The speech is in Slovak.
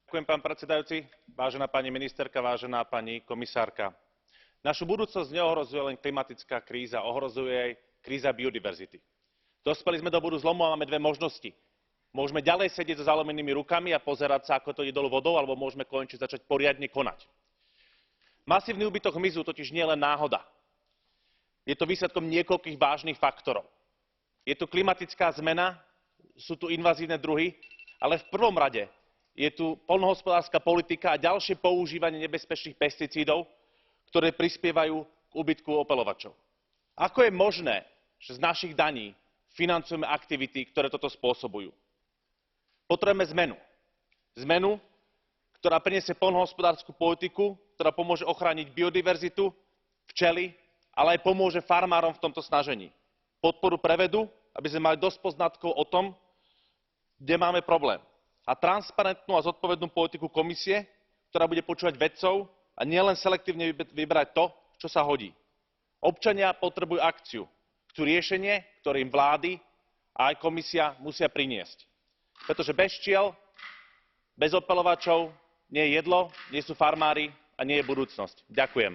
Ďakujem, pán predsedajúci, vážená pani ministerka, vážená pani komisárka. Našu budúcnosť neohrozuje len klimatická kríza, ohrozuje aj kríza biodiverzity. Dospeli sme do bodu zlomu a máme dve možnosti. Môžeme ďalej sedieť so zalomenými rukami a pozerať sa, ako to ide dolu vodou, alebo môžeme konečne začať poriadne konať. Masívny úbytok hmyzu totiž nie je len náhoda. Je to výsledkom niekoľkých vážnych faktorov. Je tu klimatická zmena, sú tu invazívne druhy, ale v prvom rade je tu poľnohospodárska politika a ďalšie používanie nebezpečných pesticídov, ktoré prispievajú k úbytku opeľovačov. Ako je možné, že z našich daní financujeme aktivity, ktoré toto spôsobujú? Potrebujeme zmenu. Zmenu, ktorá prinesie poľnohospodársku politiku, ktorá pomôže ochrániť biodiverzitu, včely, ale aj pomôže farmárom v tomto snažení. Podporu pre vedu, aby sme mali dosť poznatkov o tom, kde máme problém. A transparentnú a zodpovednú politiku komisie, ktorá bude počúvať vedcov a nielen selektívne vybrať to, čo sa hodí. Občania potrebujú akciu. Chcú riešenie, ktoré im vlády a aj komisia musia priniesť. Pretože bez včiel, bez opeľovačov nie je jedlo, nie sú farmári a nie je budúcnosť. Ďakujem.